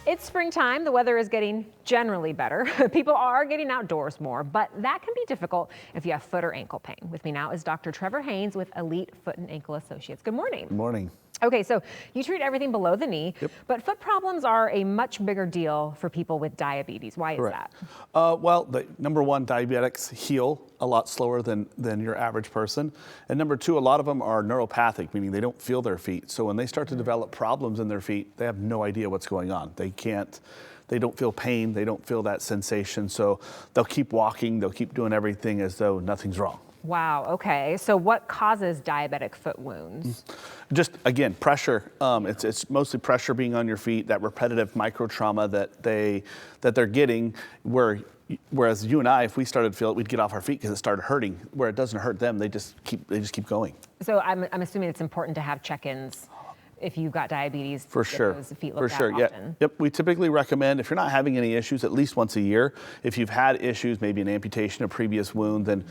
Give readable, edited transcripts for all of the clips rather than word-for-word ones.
It's springtime. The weather is getting generally better. People are getting outdoors more, but that can be difficult if you have foot or ankle pain. With me now is Dr. Trevor Haynes with Elite Foot and Ankle Associates. Good morning. Good morning. Okay, so you treat everything below the knee, Yep. but foot problems are a much bigger deal for people with diabetes. Why is that? Well, number one, diabetics heal a lot slower than your average person. And number two, a lot of them are neuropathic, meaning they don't feel their feet. So when they start to develop problems in their feet, they have no idea what's going on. They don't feel pain, they don't feel that sensation. So they'll keep walking, they'll keep doing everything as though nothing's wrong. Wow, okay. So what causes diabetic foot wounds? Just, again, pressure. It's mostly pressure being on your feet, that repetitive micro trauma that they're getting, whereas you and I, if we started to feel it, we'd get off our feet because it started hurting. Where it doesn't hurt them, they just keep going. So I'm assuming it's important to have check-ins if you've got diabetes. For sure. Those feet For looked sure. at Yeah. often. Yep. We typically recommend, if you're not having any issues, at least once a year. If you've had issues, maybe an amputation, a previous wound, then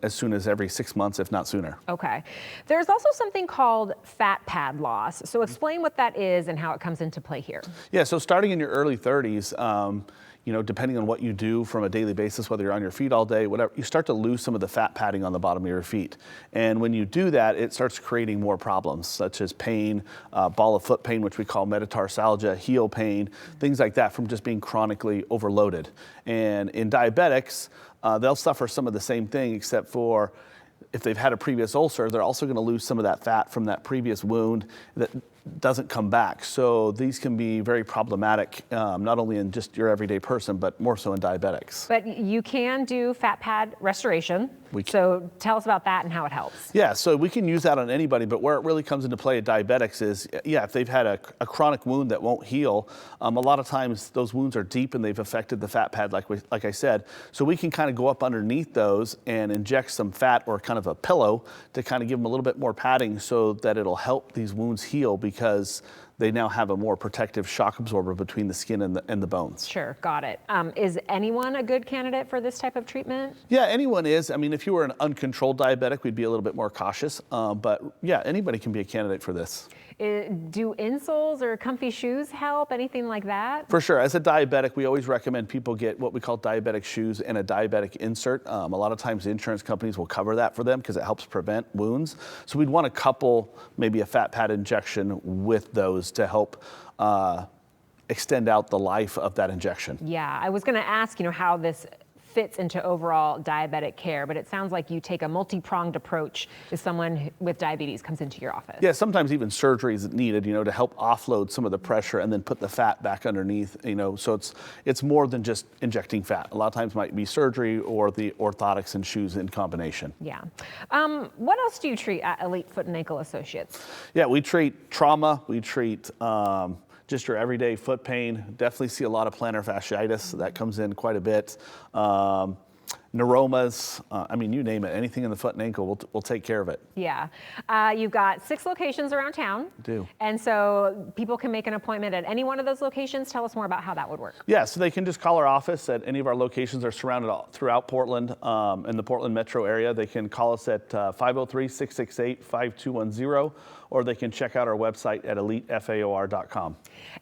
as soon as every 6 months, if not sooner. Okay. There's also something called fat pad loss. So explain what that is and how it comes into play here. Yeah. So starting in your early 30s. Depending on what you do from a daily basis, whether you're on your feet all day, whatever, you start to lose some of the fat padding on the bottom of your feet. And when you do that, it starts creating more problems, such as pain, ball of foot pain, which we call metatarsalgia, heel pain, things like that from just being chronically overloaded. And in diabetics, they'll suffer some of the same thing, except for if they've had a previous ulcer, they're also going to lose some of that fat from that previous wound that doesn't come back. So these can be very problematic, not only in just your everyday person, but more so in diabetics. But you can do fat pad restoration. We can. So tell us about that and how it helps. Yeah, so we can use that on anybody, but where it really comes into play at diabetics is, if they've had a chronic wound that won't heal, a lot of times those wounds are deep and they've affected the fat pad, like I said. So we can kind of go up underneath those and inject some fat or kind of a pillow to kind of give them a little bit more padding so that it'll help these wounds heal, because they now have a more protective shock absorber between the skin and the bones. Sure, got it. Is anyone a good candidate for this type of treatment? Yeah, anyone is. I mean, if you were an uncontrolled diabetic, we'd be a little bit more cautious. But yeah, anybody can be a candidate for this. Do insoles or comfy shoes help? Anything like that? For sure. As a diabetic, we always recommend people get what we call diabetic shoes and a diabetic insert. A lot of times the insurance companies will cover that for them because it helps prevent wounds. So we'd want to couple maybe a fat pad injection with those to help extend out the life of that injection. Yeah, I was going to ask, how this fits into overall diabetic care, but it sounds like you take a multi-pronged approach if someone with diabetes comes into your office. Yeah, sometimes even surgery is needed, to help offload some of the pressure and then put the fat back underneath, so it's more than just injecting fat. A lot of times it might be surgery or the orthotics and shoes in combination. Yeah. What else do you treat at Elite Foot and Ankle Associates? Yeah, we treat trauma, we treat just your everyday foot pain. Definitely see a lot of plantar fasciitis. That comes in quite a bit. Neuromas, you name it. Anything in the foot and ankle, we'll take care of it. Yeah. You've got 6 locations around town. I do. And so people can make an appointment at any one of those locations. Tell us more about how that would work. Yeah, so they can just call our office at any of our locations. Are surrounded throughout Portland, in the Portland metro area. They can call us at 503-668-5210, or they can check out our website at elitefaor.com.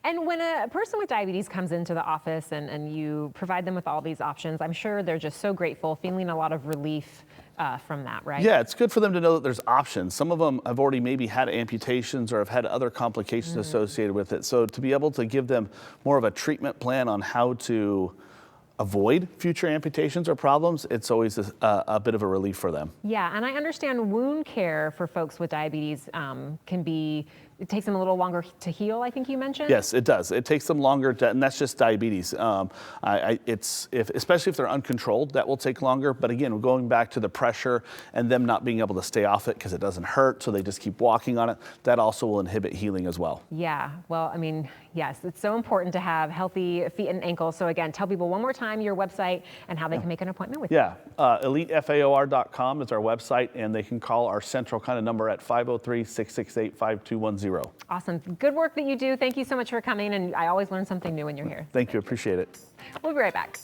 And when a person with diabetes comes into the office and you provide them with all these options, I'm sure they're just so grateful, feeling a lot of relief from that, right? Yeah, it's good for them to know that there's options. Some of them have already maybe had amputations or have had other complications associated with it. So to be able to give them more of a treatment plan on how to avoid future amputations or problems, it's always a bit of a relief for them. Yeah, and I understand wound care for folks with diabetes it takes them a little longer to heal, I think you mentioned? Yes, it does. It takes them longer, and that's just diabetes. Especially if they're uncontrolled, that will take longer. But again, we're going back to the pressure and them not being able to stay off it because it doesn't hurt, so they just keep walking on it. That also will inhibit healing as well. Yeah, well, yes, it's so important to have healthy feet and ankles. So again, tell people one more time your website and how they can make an appointment with you. Yeah, elitefaor.com is our website, and they can call our central kind of number at 503-668-5210. Awesome. Good work that you do. Thank you so much for coming, and I always learn something new when you're here. Thank you. Appreciate it. We'll be right back.